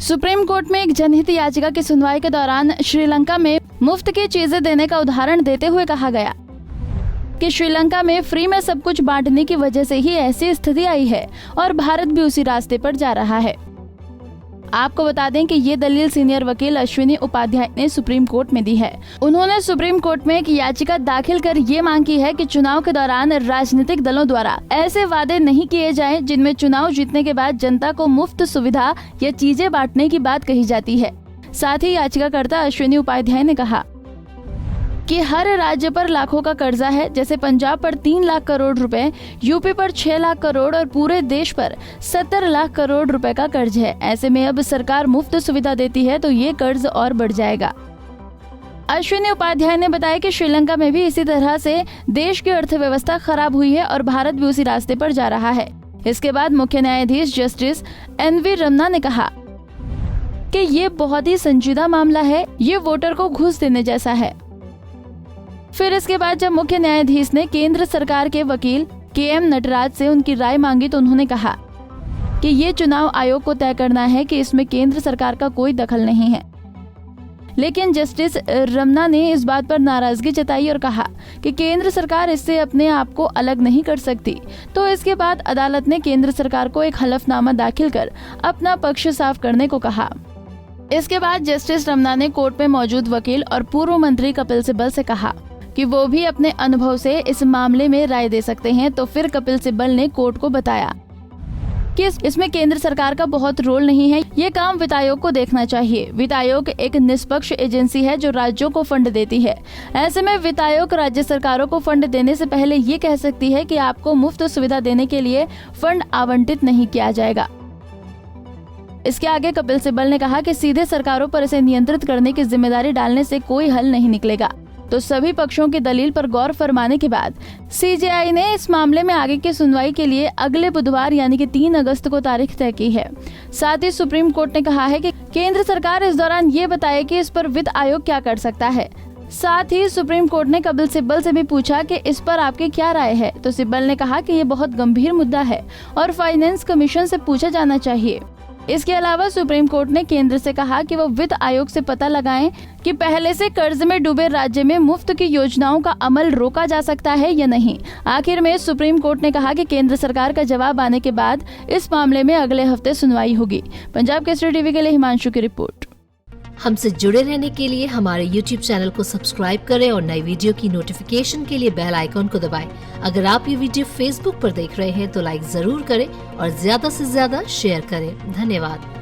Supreme court में एक जनहित याचिका की सुनवाई के दौरान श्रीलंका में मुफ्त की चीजें देने का उदाहरण देते हुए कहा गया कि श्रीलंका में फ्री में सब कुछ बांटने की वजह से ही ऐसी स्थिति आई है और भारत भी उसी रास्ते पर जा रहा है। आपको बता दें कि ये दलील सीनियर वकील अश्विनी उपाध्याय ने सुप्रीम कोर्ट में दी है। उन्होंने सुप्रीम कोर्ट में एक याचिका दाखिल कर ये मांग की है कि चुनाव के दौरान राजनीतिक दलों द्वारा ऐसे वादे नहीं किए जाएं जिनमें चुनाव जीतने के बाद जनता को मुफ्त सुविधा या चीजें बांटने की बात कही जाती है। साथ ही याचिकाकर्ता अश्विनी उपाध्याय ने कहा कि हर राज्य पर लाखों का कर्जा है, जैसे पंजाब पर 3 लाख करोड़ रुपए, यूपी पर 6 लाख करोड़ और पूरे देश पर 70 लाख करोड़ रुपए का कर्ज है। ऐसे में अब सरकार मुफ्त सुविधा देती है तो ये कर्ज और बढ़ जाएगा। अश्विनी उपाध्याय ने बताया कि श्रीलंका में भी इसी तरह से देश की अर्थव्यवस्था खराब हुई है और भारत भी उसी रास्ते पर जा रहा है। इसके बाद मुख्य न्यायाधीश जस्टिस NV रमना ने कहा कि ये बहुत ही संजीदा मामला है, ये वोटर को घूस देने जैसा है। फिर इसके बाद जब मुख्य न्यायाधीश ने केंद्र सरकार के वकील KM नटराज से उनकी राय मांगी तो उन्होंने कहा कि ये चुनाव आयोग को तय करना है कि इसमें केंद्र सरकार का कोई दखल नहीं है। लेकिन जस्टिस रमना ने इस बात पर नाराजगी जताई और कहा कि केंद्र सरकार इससे अपने आप को अलग नहीं कर सकती। तो इसके बाद अदालत ने केंद्र सरकार को एक हलफनामा दाखिल कर अपना पक्ष साफ करने को कहा। इसके बाद जस्टिस रमना ने कोर्ट में मौजूद वकील और पूर्व मंत्री कपिल सिब्बल से कहा कि वो भी अपने अनुभव से इस मामले में राय दे सकते हैं। तो फिर कपिल सिब्बल ने कोर्ट को बताया कि इसमें केंद्र सरकार का बहुत रोल नहीं है, ये काम वित्त आयोग को देखना चाहिए। वित्त आयोग एक निष्पक्ष एजेंसी है जो राज्यों को फंड देती है। ऐसे में वित्त आयोग राज्य सरकारों को फंड देने से पहले ये कह सकती है कि आपको मुफ्त सुविधा देने के लिए फंड आवंटित नहीं किया जाएगा। इसके आगे कपिल सिब्बल ने कहा कि सीधे सरकारों पर इसे नियंत्रित करने की जिम्मेदारी डालने से कोई हल नहीं निकलेगा। तो सभी पक्षों की दलील पर गौर फरमाने के बाद CJI ने इस मामले में आगे की सुनवाई के लिए अगले बुधवार यानी कि 3 अगस्त को तारीख तय की है। साथ ही सुप्रीम कोर्ट ने कहा है कि केंद्र सरकार इस दौरान ये बताए कि इस पर वित्त आयोग क्या कर सकता है। साथ ही सुप्रीम कोर्ट ने कपिल सिब्बल से भी पूछा कि इस पर आपकी क्या राय है। तो सिब्बल ने कहा कि ये बहुत गंभीर मुद्दा है और फाइनेंस कमीशन से पूछा जाना चाहिए। इसके अलावा सुप्रीम कोर्ट ने केंद्र से कहा कि वो वित्त आयोग से पता लगाएं कि पहले से कर्ज में डूबे राज्य में मुफ्त की योजनाओं का अमल रोका जा सकता है या नहीं। आखिर में सुप्रीम कोर्ट ने कहा कि केंद्र सरकार का जवाब आने के बाद इस मामले में अगले हफ्ते सुनवाई होगी। पंजाब केसरी टीवी के लिए हिमांशु की रिपोर्ट। हमसे जुड़े रहने के लिए हमारे YouTube चैनल को सब्सक्राइब करें और नई वीडियो की नोटिफिकेशन के लिए बेल आइकॉन को दबाएं। अगर आप ये वीडियो Facebook पर देख रहे हैं तो लाइक जरूर करें और ज्यादा से ज्यादा शेयर करें। धन्यवाद।